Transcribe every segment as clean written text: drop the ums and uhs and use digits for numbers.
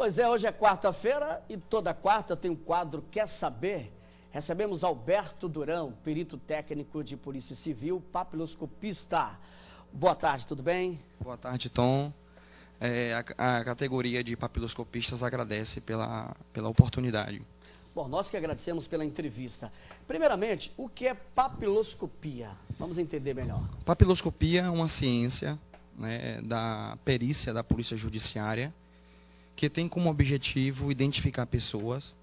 Pois é, hoje é quarta-feira e toda quarta tem um quadro Quer Saber? Recebemos Alberto Durão, perito técnico de Polícia Civil, papiloscopista. Boa tarde, tudo bem? Boa tarde, Tom. A categoria de papiloscopistas agradece pela oportunidade. Bom, nós que agradecemos pela entrevista. Primeiramente, o que é papiloscopia? Vamos entender melhor. Papiloscopia é uma ciência, né, da perícia da Polícia Judiciária, que tem como objetivo identificar pessoas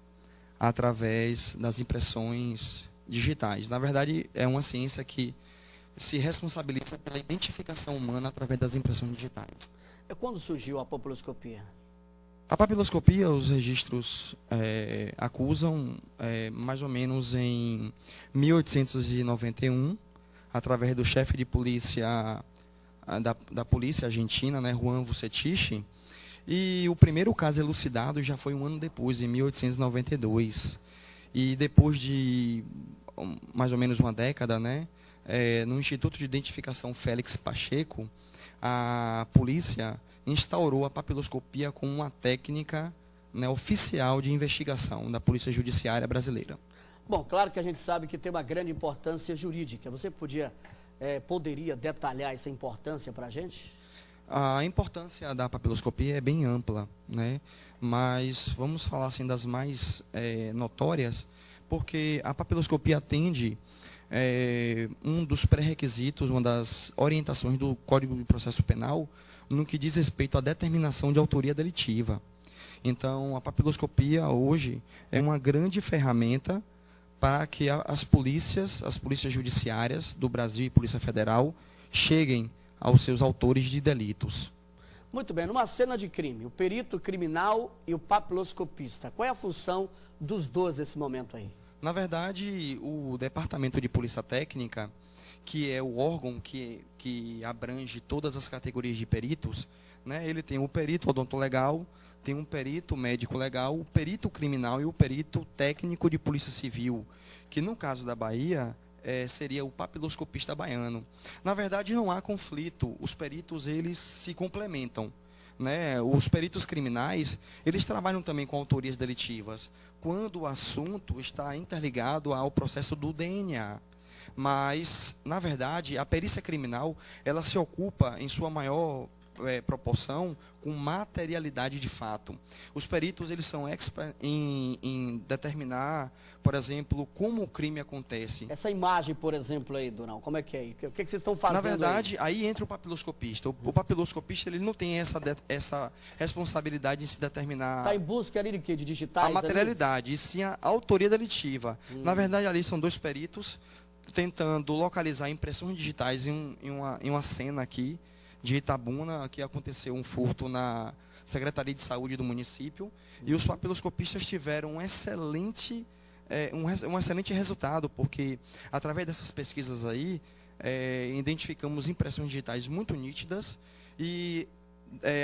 através das impressões digitais. Na verdade, é uma ciência que se responsabiliza pela identificação humana através das impressões digitais. E quando surgiu a papiloscopia? A papiloscopia, os registros acusam mais ou menos em 1891, através do chefe de polícia da polícia argentina, né, Juan Vucetich, e o primeiro caso elucidado já foi um ano depois, em 1892. E depois de mais ou menos uma década, né, no Instituto de Identificação Félix Pacheco, a polícia instaurou a papiloscopia como uma técnica, né, oficial de investigação da Polícia Judiciária brasileira. Bom, claro que a gente sabe que tem uma grande importância jurídica. Você poderia detalhar essa importância para a gente? A importância da papiloscopia é bem ampla, né? Mas vamos falar assim das mais notórias, porque a papiloscopia atende um dos pré-requisitos, uma das orientações do Código de Processo Penal, no que diz respeito à determinação de autoria delitiva. Então, a papiloscopia hoje é uma grande ferramenta para que as polícias judiciárias do Brasil e Polícia Federal cheguem aos seus autores de delitos. Muito bem, numa cena de crime, o perito criminal e o papiloscopista, qual é a função dos dois nesse momento aí? Na verdade, o Departamento de Polícia Técnica, que é o órgão que abrange todas as categorias de peritos, né, ele tem o perito odontolegal, tem um perito médico legal, o perito criminal e o perito técnico de Polícia Civil, que no caso da Bahia seria o papiloscopista baiano. Na verdade, não há conflito, os peritos eles se complementam, né? Os peritos criminais, eles trabalham também com autorias delitivas, quando o assunto está interligado ao processo do DNA. Mas, na verdade, a perícia criminal, ela se ocupa, em sua maior proporção, com materialidade de fato. Os peritos, eles são experts em determinar, por exemplo, como o crime acontece. Essa imagem, por exemplo, aí, Durão, como é que é? O que vocês estão fazendo? Na verdade, aí entra o papiloscopista. O papiloscopista, ele não tem essa responsabilidade em se determinar... Está em busca ali de quê? De digitais? A materialidade, e sim a autoria delitiva. Na verdade, ali são dois peritos tentando localizar impressões digitais em uma cena aqui de Itabuna, que aconteceu um furto na Secretaria de Saúde do município, e os papiloscopistas tiveram um excelente resultado, porque através dessas pesquisas aí, identificamos impressões digitais muito nítidas, e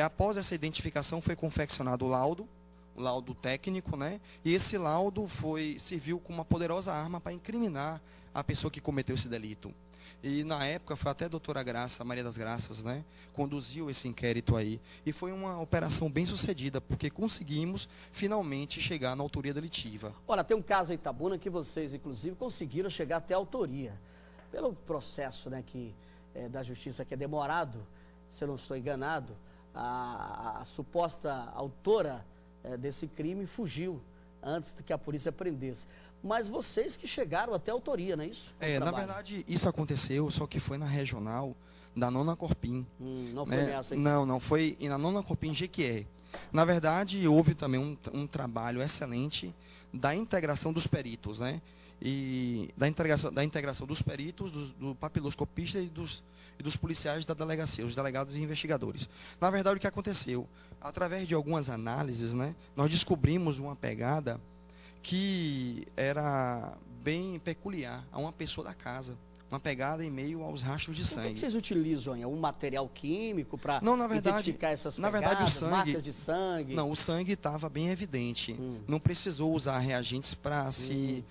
após essa identificação foi confeccionado o laudo técnico, né? E esse laudo serviu como uma poderosa arma para incriminar a pessoa que cometeu esse delito. E na época foi até a doutora Graça, Maria das Graças, né, conduziu esse inquérito aí. E foi uma operação bem sucedida, porque conseguimos finalmente chegar na autoria delitiva. Olha, tem um caso em Itabuna que vocês, inclusive, conseguiram chegar até a autoria. Pelo processo, né, da justiça que é demorado, se eu não estou enganado, a suposta autora desse crime fugiu antes que a polícia prendesse. Mas vocês que chegaram até a autoria, não é isso? Na verdade, isso aconteceu, só que foi na regional da Nona Corpim. Não foi nessa aqui? Não, foi na Nona Corpim Jequié. Na verdade, houve também um trabalho excelente da integração dos peritos, né? E da integração dos peritos, do papiloscopista e dos policiais da delegacia, os delegados e investigadores. Na verdade, o que aconteceu? Através de algumas análises, né, nós descobrimos uma pegada que era bem peculiar a uma pessoa da casa. Uma pegada em meio aos rastros de sangue. O que vocês utilizam? Um material químico para identificar essas pegadas, na verdade, o sangue, marcas de sangue? Não, o sangue estava bem evidente. Não precisou usar reagentes para se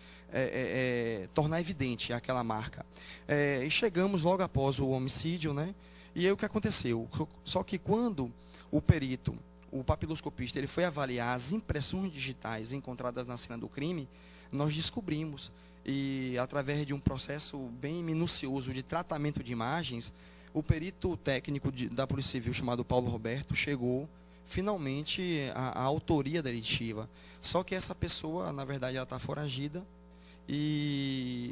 tornar evidente aquela marca. E chegamos logo após o homicídio, né? E aí o que aconteceu? Só que quando o perito o papiloscopista ele foi avaliar as impressões digitais encontradas na cena do crime, nós descobrimos, e através de um processo bem minucioso de tratamento de imagens, o perito técnico da Polícia Civil chamado Paulo Roberto chegou finalmente à autoria delitiva. Só que essa pessoa, na verdade, ela está foragida,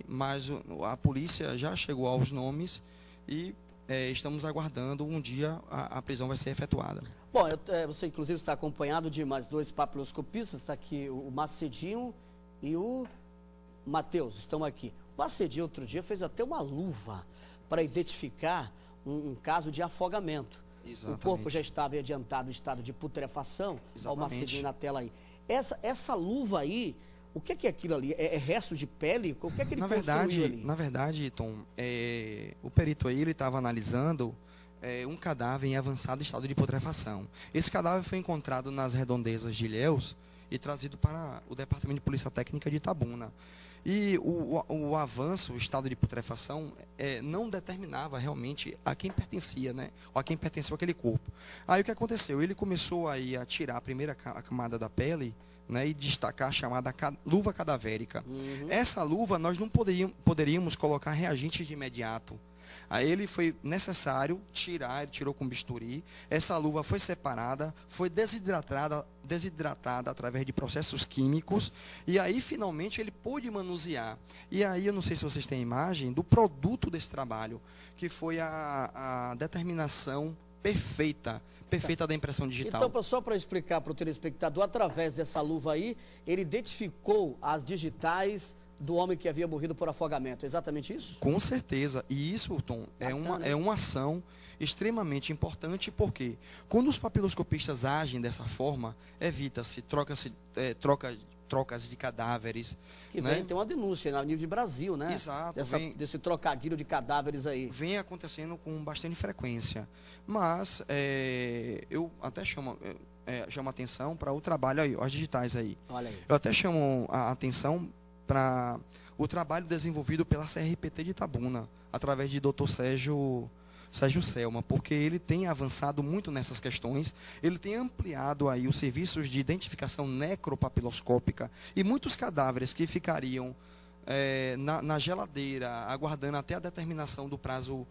mas a polícia já chegou aos nomes e estamos aguardando um dia a prisão vai ser efetuada. Bom, você inclusive está acompanhado de mais 2 papiloscopistas, está aqui o Macedinho e o Matheus, estão aqui. O Macedinho outro dia fez até uma luva para identificar um caso de afogamento. Exatamente. O corpo já estava adiantado em estado de putrefação. Olha o Macedinho na tela aí. Essa luva aí, o que é aquilo ali? É resto de pele? O que é que ele construiu ali? Na verdade, Tom, o perito aí, ele estava analisando um cadáver em avançado estado de putrefação. Esse cadáver foi encontrado nas redondezas de Ilhéus e trazido para o Departamento de Polícia Técnica de Itabuna. E o avanço, o estado de putrefação, não determinava realmente a quem pertencia, né? Ou a quem pertenceu aquele corpo. Aí o que aconteceu? Ele começou aí a tirar a primeira camada da pele, né, e destacar a chamada luva cadavérica. Essa luva nós não poderíamos colocar reagentes de imediato. Aí ele foi necessário tirar, ele tirou com bisturi, essa luva foi separada, foi desidratada através de processos químicos, e aí finalmente ele pôde manusear. E aí eu não sei se vocês têm imagem do produto desse trabalho, que foi a determinação perfeita da impressão digital. Então, só para explicar para o telespectador, através dessa luva aí, ele identificou as digitais do homem que havia morrido por afogamento. É exatamente isso? Com certeza. E isso, Tom, é uma ação extremamente importante, porque quando os papiloscopistas agem dessa forma, evita-se trocas de cadáveres. Que vem, tem uma denúncia a nível de Brasil, né? Exato. Desse trocadilho de cadáveres aí. Vem acontecendo com bastante frequência. Mas eu até chamo a atenção para o trabalho aí, as digitais aí. Olha aí. Eu até chamo a atenção para o trabalho desenvolvido pela CRPT de Itabuna, através de Dr. Sérgio Selma, porque ele tem avançado muito nessas questões, ele tem ampliado aí os serviços de identificação necropapiloscópica e muitos cadáveres que ficariam na geladeira, aguardando até a determinação do prazo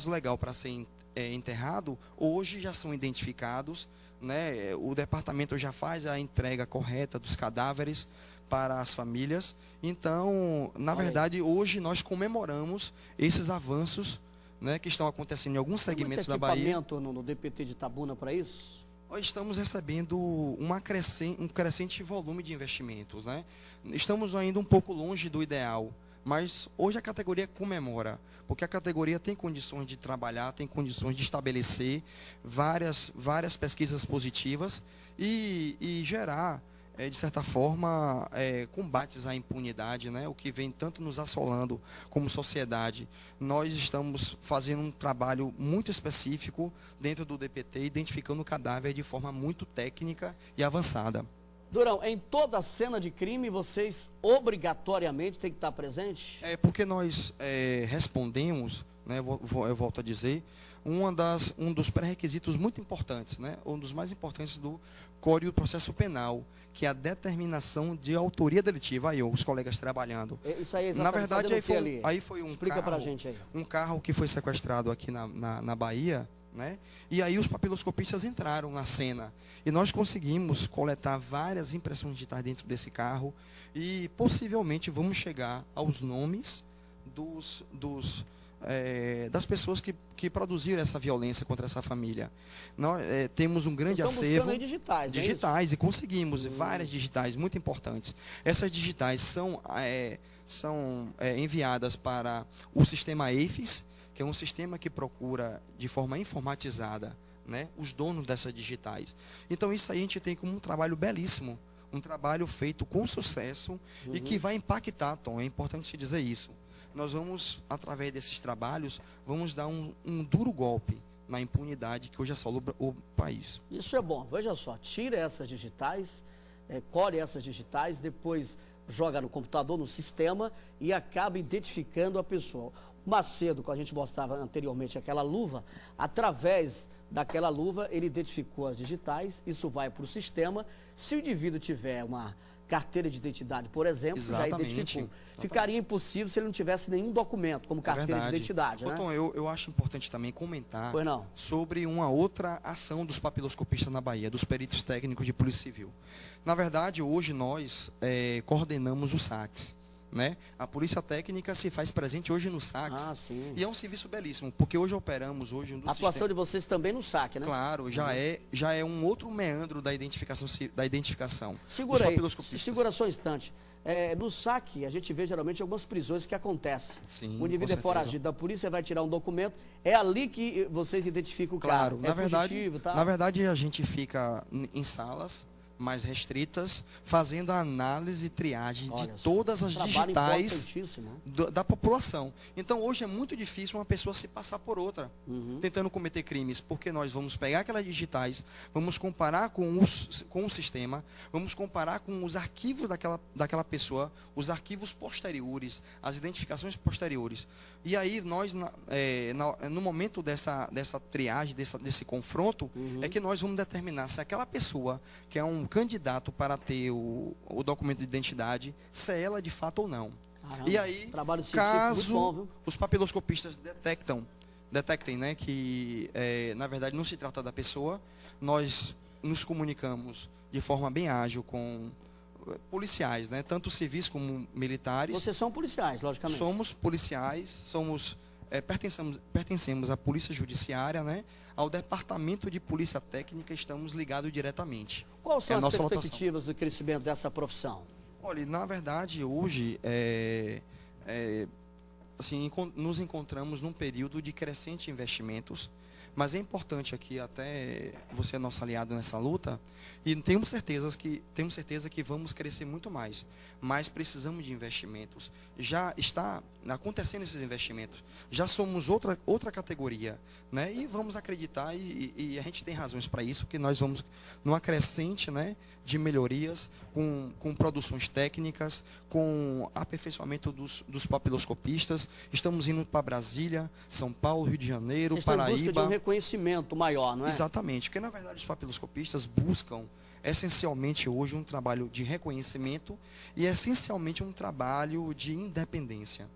legal para ser enterrado, hoje já são identificados, né? O departamento já faz a entrega correta dos cadáveres para as famílias. Então, na verdade, hoje nós comemoramos esses avanços, né, que estão acontecendo em alguns segmentos da Bahia. Tem muito equipamento no DPT de Itabuna para isso? Nós estamos recebendo um crescente volume de investimentos, né? Estamos ainda um pouco longe do ideal, mas hoje a categoria comemora, porque a categoria tem condições de trabalhar, tem condições de estabelecer várias pesquisas positivas e gerar, de certa forma, combates à impunidade, né? O que vem tanto nos assolando como sociedade. Nós estamos fazendo um trabalho muito específico dentro do DPT, identificando o cadáver de forma muito técnica e avançada. Durão, em toda cena de crime, vocês obrigatoriamente têm que estar presentes? Porque nós respondemos, né, eu volto a dizer, um dos pré-requisitos muito importantes, né, um dos mais importantes do Código do Processo Penal, que é a determinação de autoria delitiva. Aí, os colegas trabalhando. Isso aí é exatamente. Na verdade, aí foi Explica pra gente aí. Um carro que foi sequestrado aqui na Bahia, né? E aí os papiloscopistas entraram na cena. E nós conseguimos coletar várias impressões digitais dentro desse carro. E possivelmente vamos chegar aos nomes das pessoas que produziram essa violência contra essa família. Nós temos um grande acervo digitais, e conseguimos várias digitais muito importantes. Essas digitais são enviadas para o sistema EIFES, que é um sistema que procura de forma informatizada, né, os donos dessas digitais. Então isso aí a gente tem como um trabalho belíssimo, um trabalho feito com sucesso e que vai impactar, Tom, é importante se dizer isso. Nós vamos, através desses trabalhos, vamos dar um duro golpe na impunidade que hoje assola o país. Isso é bom. Veja só, tira essas digitais, colhe essas digitais, depois joga no computador, no sistema e acaba identificando a pessoa. Macedo, que a gente mostrava anteriormente, aquela luva, através daquela luva ele identificou as digitais, isso vai para o sistema. Se o indivíduo tiver uma carteira de identidade, por exemplo, já identificou. Ficaria impossível se ele não tivesse nenhum documento, como carteira de identidade, né? Tom, eu acho importante também comentar sobre uma outra ação dos papiloscopistas na Bahia, dos peritos técnicos de Polícia Civil. Na verdade, hoje nós coordenamos os saques. Né? A polícia técnica se faz presente hoje no SACS. E é um serviço belíssimo, porque hoje operamos um dos a atuação de vocês também no SAC, né? Claro, já é um outro meandro da identificação. Segura aí, segura só um instante. No SAC, a gente vê geralmente algumas prisões que acontecem. Sim, o indivíduo é foragido da polícia, vai tirar um documento, é ali que vocês identificam o cara. Na verdade, a gente fica em salas mais restritas, fazendo a análise e triagem de todas as digitais da população. Então, hoje é muito difícil uma pessoa se passar por outra, tentando cometer crimes, porque nós vamos pegar aquelas digitais, vamos comparar com o sistema, vamos comparar com os arquivos daquela pessoa, os arquivos posteriores, as identificações posteriores. E aí, nós, no momento dessa triagem, desse confronto, é que nós vamos determinar se aquela pessoa, que é um candidato para ter o documento de identidade, se é ela de fato ou não. Caramba, e aí, caso os papiloscopistas detectem, né, que na verdade não se trata da pessoa, nós nos comunicamos de forma bem ágil com policiais, né, tanto civis como militares. Vocês são policiais, logicamente. Somos policiais, pertencemos à Polícia Judiciária, né, ao Departamento de Polícia Técnica, estamos ligados diretamente. Quais são as perspectivas do crescimento dessa profissão? Olha, na verdade, hoje, assim, nos encontramos num período de crescente investimentos, mas é importante aqui, até você é nosso aliado nessa luta, e temos certeza que vamos crescer muito mais, mas precisamos de investimentos. Já está acontecendo esses investimentos, já somos outra categoria, né? E vamos acreditar, e a gente tem razões para isso, porque nós vamos numa crescente, né, de melhorias, com produções técnicas, com aperfeiçoamento dos papiloscopistas. Estamos indo para Brasília, São Paulo, Rio de Janeiro, Paraíba. Vocês estão em busca de um reconhecimento maior, não é? Exatamente, porque na verdade os papiloscopistas buscam essencialmente hoje um trabalho de reconhecimento e essencialmente um trabalho de independência.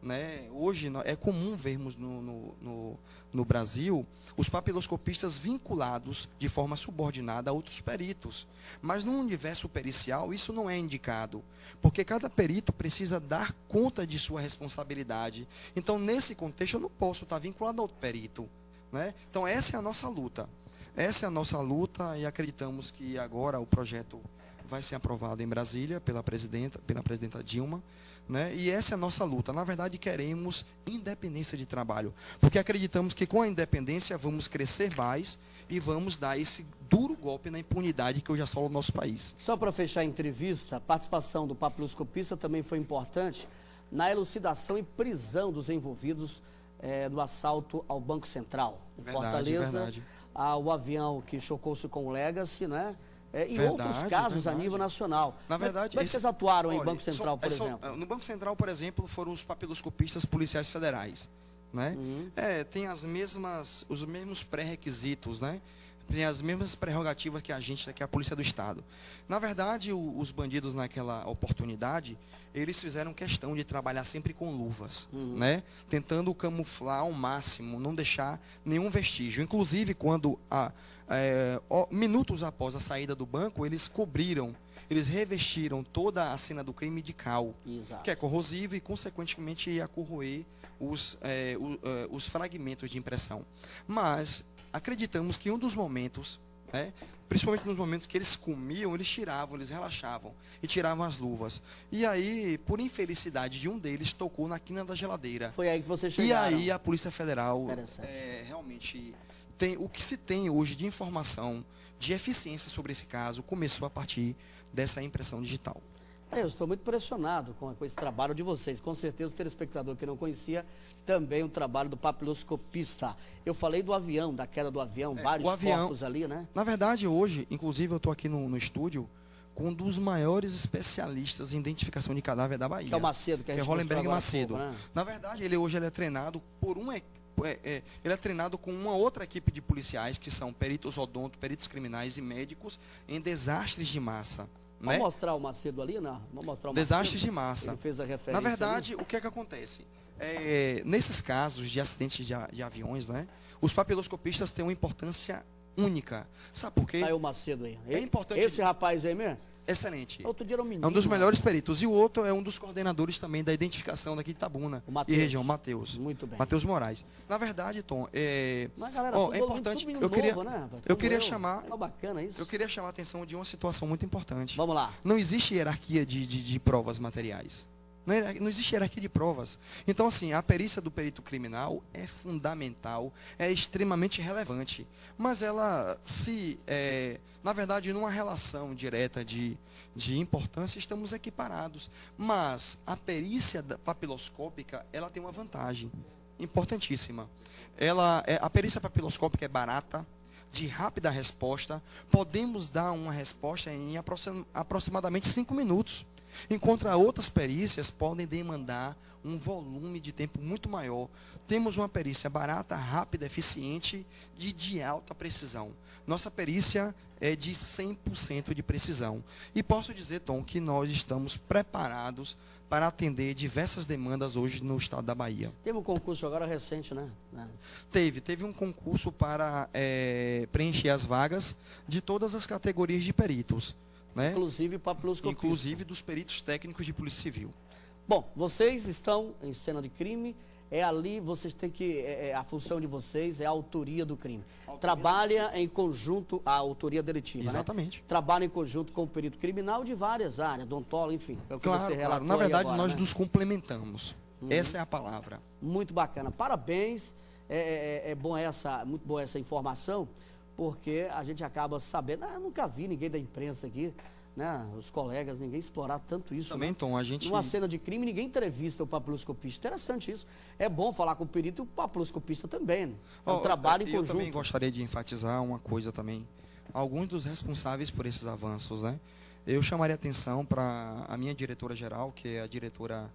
Né? Hoje é comum vermos no Brasil os papiloscopistas vinculados de forma subordinada a outros peritos. Mas no universo pericial isso não é indicado, porque cada perito precisa dar conta de sua responsabilidade. Então, nesse contexto, eu não posso estar vinculado a outro perito. Né? Então, essa é a nossa luta. Essa é a nossa luta e acreditamos que agora o projeto vai ser aprovado em Brasília pela presidenta Dilma, né? E essa é a nossa luta. Na verdade, queremos independência de trabalho, porque acreditamos que com a independência vamos crescer mais e vamos dar esse duro golpe na impunidade que hoje assola o nosso país. Só para fechar a entrevista, a participação do papiloscopista também foi importante na elucidação e prisão dos envolvidos no assalto ao Banco Central, em Fortaleza. O avião que chocou-se com o Legacy, né? E outros casos a nível nacional. Na verdade, como é que vocês atuaram em Banco Central, por exemplo? No Banco Central, por exemplo, foram os papiloscopistas policiais federais. Né? Tem os mesmos pré-requisitos, né? Tem as mesmas prerrogativas que a Polícia do Estado. Na verdade, os bandidos naquela oportunidade, eles fizeram questão de trabalhar sempre com luvas, né? Tentando camuflar ao máximo, não deixar nenhum vestígio. Inclusive, quando minutos após a saída do banco, eles revestiram toda a cena do crime de cal, que é corrosivo e, consequentemente, ia corroer os fragmentos de impressão. Mas acreditamos que um dos momentos, né, principalmente nos momentos que eles comiam, eles tiravam, eles relaxavam e tiravam as luvas. E aí, por infelicidade de um deles, tocou na quina da geladeira. Foi aí que você chegaram. E aí a Polícia Federal realmente o que se tem hoje de informação, de eficiência sobre esse caso, começou a partir dessa impressão digital. Eu estou muito impressionado com esse trabalho de vocês. Com certeza o telespectador que não conhecia também o trabalho do papiloscopista. Eu falei do avião, da queda do avião, vários corpos ali, né? Na verdade, hoje, inclusive eu estou aqui no estúdio com um dos maiores especialistas em identificação de cadáver da Bahia. Que é o Macedo, que a gente Hollenberg Macedo. Pouco, né? Na verdade, ele hoje é treinado por ele é treinado com uma outra equipe de policiais, que são peritos odonto, peritos criminais e médicos em desastres de massa. Vamos mostrar o Macedo ali, não? Vamos mostrar o desastres de massa. Ele fez a referência. Na verdade, ali. o que é que acontece? Nesses casos de acidentes de aviões, né, os papiloscopistas têm uma importância única. Sabe por quê? Aí o Macedo aí. É importante. Esse rapaz aí mesmo? Excelente. Outro dia era um menino, é um dos melhores peritos. E o outro é um dos coordenadores também da identificação daqui de Itabuna e região, Matheus. Muito bem. Matheus Moraes. Na verdade, Tom, mas, galera, é importante. Eu queria chamar. É bacana isso. Eu queria chamar a atenção de uma situação muito importante. Vamos lá. Não existe hierarquia de provas materiais. Não existe hierarquia de provas. Então, assim, a perícia do perito criminal é fundamental, é extremamente relevante. Mas ela, na verdade, numa relação direta de importância, estamos equiparados. Mas a perícia papiloscópica, ela tem uma vantagem importantíssima. A perícia papiloscópica é barata, de rápida resposta. Podemos dar uma resposta em aproximadamente 5 minutos. Enquanto outras perícias podem demandar um volume de tempo muito maior. Temos uma perícia barata, rápida, eficiente, de alta precisão. Nossa perícia é de 100% de precisão. E posso dizer, Tom, que nós estamos preparados para atender diversas demandas hoje no estado da Bahia. Teve um concurso agora recente, né? Teve um concurso para preencher as vagas de todas as categorias de peritos. Né? Inclusive papiloscopista. Inclusive dos peritos técnicos de Polícia Civil. Bom, vocês estão em cena de crime, ali vocês têm que, a função de vocês é a autoria do crime. Trabalha em conjunto, a autoria deletiva, exatamente. Né? Trabalha em conjunto com o perito criminal de várias áreas, odontólogo, enfim. É o que você relatou. Na verdade, agora, nós né? nos complementamos. Essa é a palavra. Muito bacana. Parabéns. Muito boa essa informação, porque a gente acaba sabendo, eu nunca vi ninguém da imprensa aqui, né, os colegas, ninguém explorar tanto isso. Também, né? Tom, a gente... Numa cena de crime, ninguém entrevista o papiloscopista. Interessante isso. É bom falar com o perito e o papiloscopista também. Né? É um trabalho em conjunto. Eu também gostaria de enfatizar uma coisa também. Alguns dos responsáveis por esses avanços, né? Eu chamaria atenção para a minha diretora-geral, que é a diretora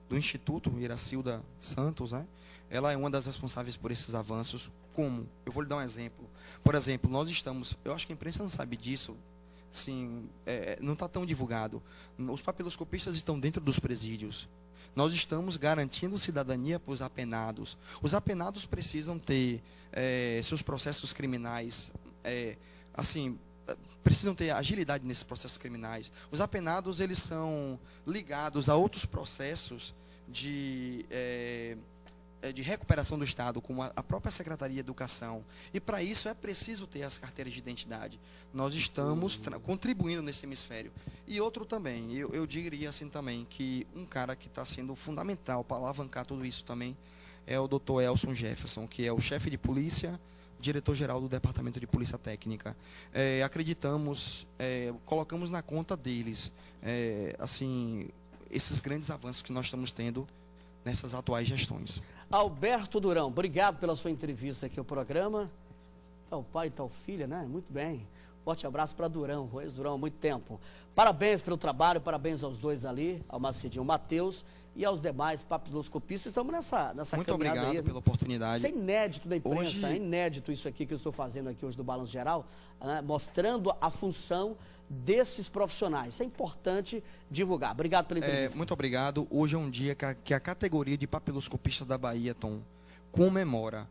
do Instituto, Iracilda Santos, né? Ela é uma das responsáveis por esses avanços. Como? Eu vou lhe dar um exemplo. Por exemplo, nós estamos... Eu acho que a imprensa não sabe disso. Assim, não está tão divulgado. Os papiloscopistas estão dentro dos presídios. Nós estamos garantindo cidadania para os apenados. Os apenados precisam ter seus processos criminais, precisam ter agilidade nesses processos criminais. Os apenados, eles são ligados a outros processos de recuperação do Estado, como a própria Secretaria de Educação. E para isso é preciso ter as carteiras de identidade. Nós estamos contribuindo nesse hemisfério. E outro também, eu diria assim também, que um cara que está sendo fundamental para alavancar tudo isso também é o Dr. Elson Jefferson, que é o chefe de polícia, diretor-geral do Departamento de Polícia Técnica. Acreditamos, colocamos na conta deles, esses grandes avanços que nós estamos tendo nessas atuais gestões. Alberto Durão, obrigado pela sua entrevista aqui ao programa. Tal pai, tal filha, né? Muito bem. Forte abraço para Durão, o ex-Durão há muito tempo. Parabéns pelo trabalho, parabéns aos dois ali, ao Macidinho Matheus e aos demais papiloscopistas. Estamos nessa muito obrigado aí, pela oportunidade. Isso é inédito da imprensa, é inédito isso aqui que eu estou fazendo aqui hoje do Balanço Geral, né? Mostrando a função desses profissionais. Isso é importante divulgar. Obrigado pela entrevista. Muito obrigado. Hoje é um dia que a categoria de papiloscopistas da Bahia, Tom, comemora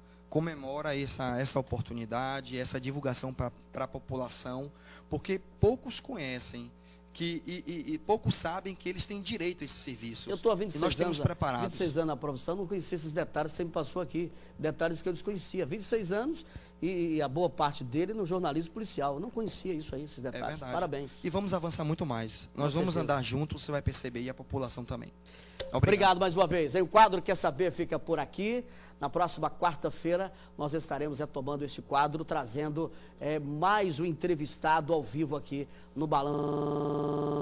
essa oportunidade, essa divulgação para a população, porque poucos conhecem e poucos sabem que eles têm direito a esses serviços. Eu estou há 26 nós temos preparados. 26 anos na profissão, não conhecia esses detalhes que você me passou aqui, detalhes que eu desconhecia. 26 anos e a boa parte dele no jornalismo policial. Eu não conhecia isso aí, esses detalhes. É verdade. Parabéns. E vamos avançar muito mais. Nós vamos andar juntos, você vai perceber, e a população também. Obrigado mais uma vez. O quadro Quer Saber fica por aqui. Na próxima quarta-feira, nós estaremos retomando este quadro, trazendo mais um entrevistado ao vivo aqui no Balanço.